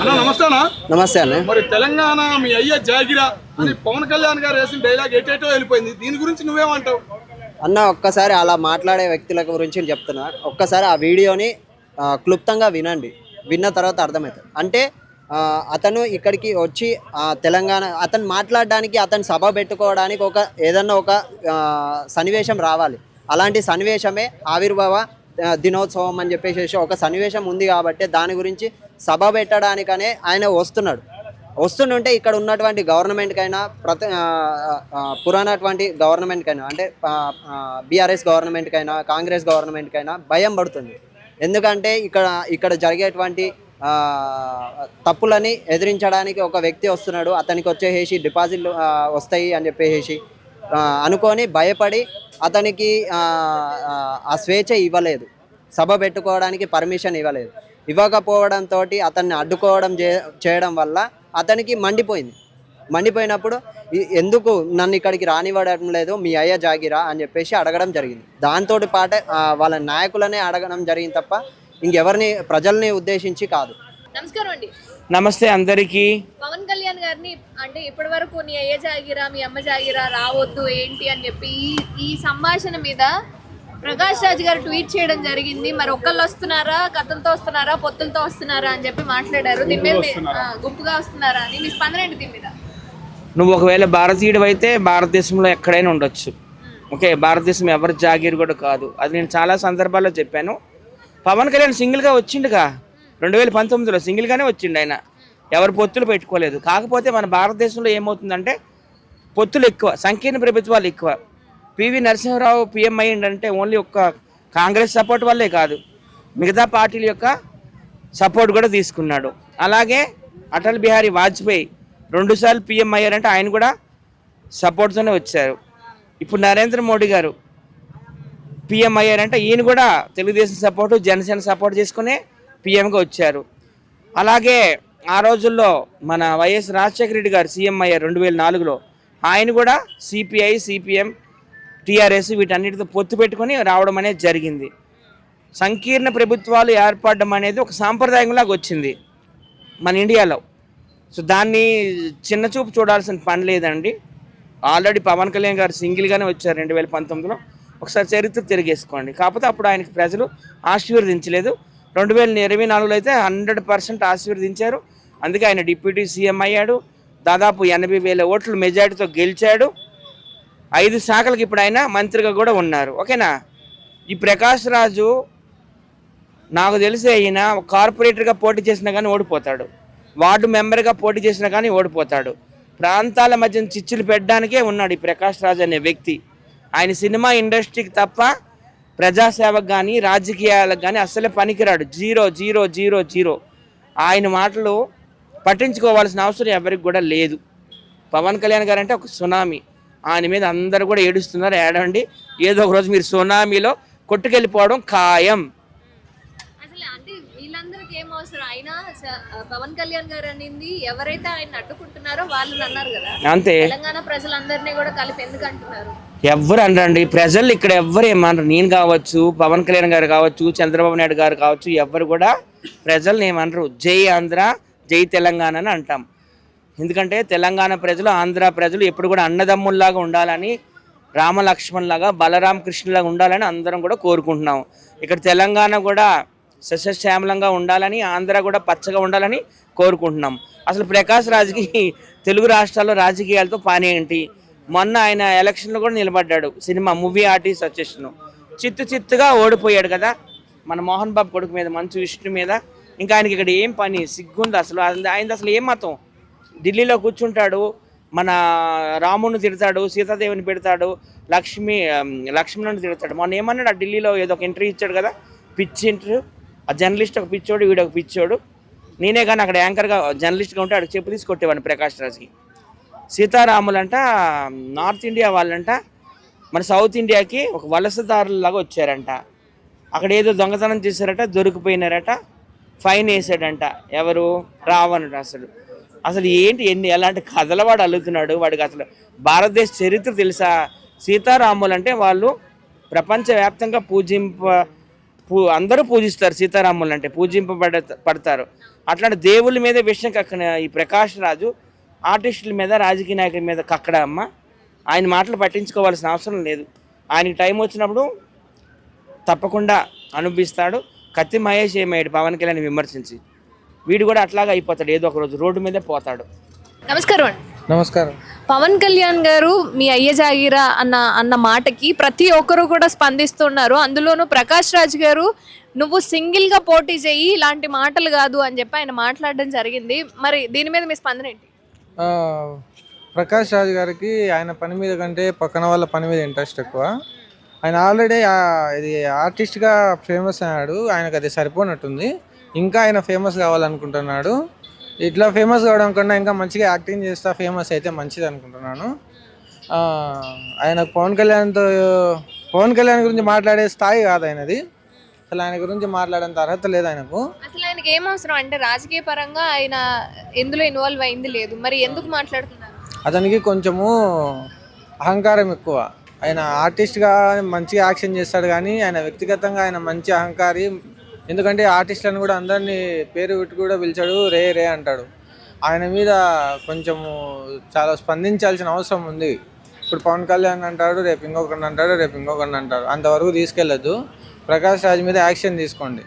నమస్తే అన్న. నమస్తే అన్న. మరి తెలంగాణ మీ అయ్య జాగిరా అని పవన్ కళ్యాణ్ గారు వేసిన డైలాగ్ ఎటేటో వెళ్ళిపోయింది. దీని గురించి నువ్వేమంటావు అన్న? ఒక్కసారి అలా మాట్లాడే వ్యక్తుల గురించి చెప్తున్నా. ఒక్కసారి ఆ వీడియోని క్లుప్తంగా వినండి. విన్న తర్వాత అర్థమవుతుంది. అంటే అతను ఇక్కడికి వచ్చి తెలంగాణ అతను మాట్లాడడానికి, అతను సభ పెట్టుకోవడానికి ఏదన్నా ఒక సన్నివేశం రావాలి. అలాంటి సన్నివేశమే ఆవిర్భావ దినోత్సవం అని చెప్పేసి ఒక సన్నివేశం ఉంది కాబట్టి దాని గురించి సభ పెట్టడానికనే ఆయన వస్తుంటే ఇక్కడ ఉన్నటువంటి గవర్నమెంట్కైనా పురాణటువంటి గవర్నమెంట్కైనా అంటే బీఆర్ఎస్ గవర్నమెంట్కైనా కాంగ్రెస్ గవర్నమెంట్కైనా భయం పడుతుంది. ఎందుకంటే ఇక్కడ జరిగేటువంటి తప్పులని ఎదిరించడానికి ఒక వ్యక్తి వస్తున్నాడు. అతనికి వచ్చేసి డిపాజిట్లు వస్తాయి అని చెప్పేసి అనుకొని భయపడి అతనికి ఆ స్వేచ్ఛ ఇవ్వలేదు. సభ పెట్టుకోవడానికి పర్మిషన్ ఇవ్వలేదు. ఇవ్వకపోవడంతో అతన్ని అడ్డుకోవడం చేయడం వల్ల అతనికి మండిపోయినప్పుడు ఎందుకు నన్ను ఇక్కడికి రానివ్వడం లేదు మీ అయ్య జాగిరా అని చెప్పేసి అడగడం జరిగింది. దాంతో పాటే వాళ్ళ నాయకులనే అడగడం జరిగింది తప్ప ఇంకెవరిని ప్రజల్ని ఉద్దేశించి కాదు. నమస్కారం అండి. నమస్తే అందరికీ. పవన్ కళ్యాణ్ గారిని అంటే ఇప్పటి వరకు నీ అయ్య జాగిరా మీ అమ్మ జాగిరా రావద్దు ఏంటి అని చెప్పి ఈ సంభాషణ మీద ప్రకాష్ రాజ్ గారు ట్వీట్ చేయడం జరిగింది. మరి ఒక్కళ్ళు వస్తున్నారా, కథంతో వస్తున్నారా, పొత్తులతో వస్తున్నారా అని చెప్పి మాట్లాడారు. దీని మీద గుంపుగా వస్తున్నారా అని మీ స్పందన ఏంటి దీని మీద? నువ్వు ఒకవేళ భారతీయుడు అయితే భారతదేశంలో ఎక్కడైనా ఉండొచ్చు. ఓకే, భారతదేశం ఎవరి జాగీర్ కూడా కాదు. అది నేను చాలా సందర్భాల్లో చెప్పాను. పవన్ కళ్యాణ్ సింగిల్గా వచ్చిండుగా 2019లో సింగిల్గానే వచ్చిండు. ఆయన ఎవరు పొత్తులు పెట్టుకోలేదు. కాకపోతే మన భారతదేశంలో ఏమవుతుందంటే పొత్తులు ఎక్కువ, సంకీర్ణ ప్రభుత్వాలు ఎక్కువ. పివి నరసింహరావు పిఎం అయ్యిండంటే ఓన్లీ ఒక్క కాంగ్రెస్ సపోర్ట్ వల్లే కాదు, మిగతా పార్టీల యొక్క సపోర్ట్ కూడా తీసుకున్నాడు. అలాగే అటల్ బిహారీ వాజ్పేయి 2 సార్లు పిఎం అయ్యారంటే ఆయన కూడా సపోర్ట్తోనే వచ్చారు. ఇప్పుడు నరేంద్ర మోడీ గారు పిఎం అయ్యారంటే ఈయన కూడా తెలుగుదేశం సపోర్టు, జనసేన సపోర్ట్ చేసుకునే పిఎంగా వచ్చారు. అలాగే ఆ రోజుల్లో మన వైఎస్ రాజశేఖర రెడ్డి గారు సీఎం అయ్యారు 2004లో. ఆయన కూడా సిపిఐ, సిపిఎం, టీఆర్ఎస్ వీటన్నిటితో పొత్తు పెట్టుకొని రావడం అనేది జరిగింది. సంకీర్ణ ప్రభుత్వాలు ఏర్పడడం అనేది ఒక సాంప్రదాయంలాగా వచ్చింది మన ఇండియాలో. సో దాన్ని చిన్న చూపు చూడాల్సిన పని లేదండి. ఆల్రెడీ పవన్ కళ్యాణ్ గారు సింగిల్గానే వచ్చారు 2019లో. ఒకసారి చరిత్ర తిరిగేసుకోండి. కాకపోతే అప్పుడు ఆయనకి ప్రజలు ఆశీర్వదించలేదు. 2024లో అయితే 100% ఆశీర్వదించారు. అందుకే ఆయన డిప్యూటీ సీఎం అయ్యాడు. దాదాపు 80,000 ఓట్ల మెజారిటీతో గెలిచాడు. 5 శాఖలకు ఇప్పుడు ఆయన మంత్రిగా కూడా ఉన్నారు. ఓకేనా? ఈ ప్రకాష్ రాజు నాకు తెలిసి అయినా కార్పొరేటర్గా పోటీ చేసినా కానీ ఓడిపోతాడు, వార్డు మెంబర్గా పోటీ చేసినా కానీ ఓడిపోతాడు. ప్రాంతాల మధ్య చిచ్చులు పెట్టడానికే ఉన్నాడు ఈ ప్రకాష్ రాజు అనే వ్యక్తి. ఆయన సినిమా ఇండస్ట్రీకి తప్ప ప్రజాసేవకు కానీ రాజకీయాలకు కానీ అస్సలే పనికిరాడు. 0. ఆయన మాటలు పట్టించుకోవాల్సిన అవసరం ఎవరికి కూడా లేదు. పవన్ కళ్యాణ్ గారు అంటే ఒక సునామీ. ఆయన మీద అందరూ కూడా ఏడుస్తున్నారు. ఏడండి, ఏదో ఒక రోజు మీరు సునామీలో కొట్టుకెళ్ళిపోవడం ఖాయం. అసలు అంటే వీళ్ళందరికీ ఏం అవసరం? ఆయన పవన్ కళ్యాణ్ గారు అనింది ఎవరైతే ఆయన అడ్డుకుంటున్నారో వాళ్ళు అన్నారు కదా, అంతే. తెలంగాణ ప్రజలందరినీ కూడా కలిపి ఎందుకు అంటున్నారు? ఎవ్వరు అనరండి ప్రజలు ఇక్కడ, ఎవ్వరు ఏమనరు. నేను కావచ్చు, పవన్ కళ్యాణ్ గారు కావచ్చు, చంద్రబాబు నాయుడు గారు కావచ్చు, ఎవ్వరు కూడా ప్రజలు ఏమనరు. జై ఆంధ్ర, జై తెలంగాణ అని అంటాం. ఎందుకంటే తెలంగాణ ప్రజలు, ఆంధ్ర ప్రజలు ఎప్పుడు కూడా అన్నదమ్ముల్లాగా ఉండాలని, రామలక్ష్మణ్లాగా, బలరామ కృష్ణలాగా ఉండాలని అందరం కూడా కోరుకుంటున్నాం. ఇక్కడ తెలంగాణ కూడా సస్యశ్యామలంగా ఉండాలని, ఆంధ్ర కూడా పచ్చగా ఉండాలని కోరుకుంటున్నాం. అసలు ప్రకాష్ రాజ్కి తెలుగు రాష్ట్రాల్లో రాజకీయాలతో పని ఏంటి? మొన్న ఆయన ఎలక్షన్లో కూడా నిలబడ్డాడు, సినిమా మూవీ ఆర్టిస్ట్ అసోసియేషన్. చిత్తుగా ఓడిపోయాడు కదా మన మోహన్ బాబు కొడుకు మీద, మంచు విష్ణు మీద. ఇంకా ఆయనకి ఇక్కడ ఏం పని? సిగ్గుంది అసలు. ఆయన అసలు ఏం మతం? ఢిల్లీలో కూర్చుంటాడు, మన రాముడిని తిడతాడు, సీతాదేవిని పెడతాడు, లక్ష్మణుని తిడతాడు. మొన్న ఏమన్నాడు? ఆ ఢిల్లీలో ఏదో ఒక ఇంటర్వ్యూ ఇచ్చాడు కదా, పిచ్చి ఇంటర్వ్యూ. ఆ జర్నలిస్ట్ ఒక పిచ్చోడు, వీడు ఒక పిచ్చోడు. నేనే కానీ అక్కడ యాంకర్గా జర్నలిస్ట్గా ఉంటే అక్కడ చెప్పు తీసుకొట్టేవాడిని ప్రకాష్ రాజ్కి. సీతారాములంట నార్త్ ఇండియా వాళ్ళంట మన సౌత్ ఇండియాకి ఒక వలసదారులాగా వచ్చారంట. అక్కడ ఏదో దొంగతనం చేశారట, దొరికిపోయినారట, ఫైన్ వేసాడంట. ఎవరు? రావణుడు. అసలు ఏంటి, ఎలాంటి కథల వాడు అల్లుతున్నాడు. వాడికి అసలు భారతదేశ చరిత్ర తెలుసా? సీతారాములు అంటే వాళ్ళు ప్రపంచవ్యాప్తంగా అందరూ పూజిస్తారు. సీతారాములు అంటే పడతారు. అట్లాంటి దేవుళ్ళ మీద విషయం కక్కన ఈ ప్రకాష్ రాజు ఆర్టిస్టుల మీద రాజకీయ నాయకుల మీద కక్కడా అమ్మ. ఆయన మాటలు పట్టించుకోవాల్సిన అవసరం లేదు. ఆయనకి టైం వచ్చినప్పుడు తప్పకుండా అనుభవిస్తాడు. కత్తి మహేష్ ఏమయ్యాడు పవన్ కళ్యాణ్ విమర్శించి, వీడు కూడా అట్లాగా అయిపోతాడు, ఏదో ఒక రోజు రోడ్డు మీదే పోతాడు. నమస్కారం అండి. నమస్కారం. పవన్ కళ్యాణ్ గారు మీ అయ్య జాగిరా అన్న మాటకి ప్రతి ఒక్కరు కూడా స్పందిస్తున్నారు. అందులోనూ ప్రకాష్ రాజ్ గారు నువ్వు సింగిల్ గా పోటీ చెయ్యి, ఇలాంటి మాటలు కాదు అని చెప్పి ఆయన మాట్లాడడం జరిగింది. మరి దీని మీద మీ స్పందన ఏంటి? ప్రకాష్ రాజ్ గారికి ఆయన పని మీద కంటే పక్కన వాళ్ళ పని మీద ఇంట్రెస్ట్ ఎక్కువ. ఆయన ఆల్రెడీ ఇది ఆర్టిస్ట్గా ఫేమస్ అయ్యాడు, ఆయనకు అది సరిపోనట్టుంది. ఇంకా ఆయన ఫేమస్ కావాలనుకుంటున్నాడు. ఇట్లా ఫేమస్ కావడం కన్నా ఇంకా మంచిగా యాక్టింగ్ చేస్తా ఫేమస్ అయితే మంచిది అనుకుంటున్నాను. ఆయన పవన్ కళ్యాణ్ గురించి మాట్లాడే స్థాయి కాదు ఆయనది. అసలు ఆయన గురించి మాట్లాడేంత అర్హత లేదు ఆయనకు. అసలు ఆయనకి ఏం అవసరం అంటే రాజకీయ పరంగా ఆయన ఎందులో ఇన్వాల్వ్ అయింది లేదు, మరి ఎందుకు మాట్లాడుతున్నారు? అతనికి కొంచెము అహంకారం ఎక్కువ. ఆయన ఆర్టిస్ట్గా మంచిగా యాక్షన్ చేస్తాడు కానీ ఆయన వ్యక్తిగతంగా ఆయన మంచి అహంకారి. ఎందుకంటే ఆర్టిస్టులను కూడా అందరినీ పేరు పెట్టి కూడా పిలిచాడు, రే రే అంటాడు. ఆయన మీద కొంచెము చాలా స్పందించాల్సిన అవసరం ఉంది. ఇప్పుడు పవన్ కళ్యాణ్ అంటాడు, రేపు ఇంకొకరిని అంటాడు, రేపు ఇంకొకరిని అంటాడు. అంతవరకు తీసుకెళ్ళొద్దు. ప్రకాష్ రాజ్ మీద యాక్షన్ తీసుకోండి.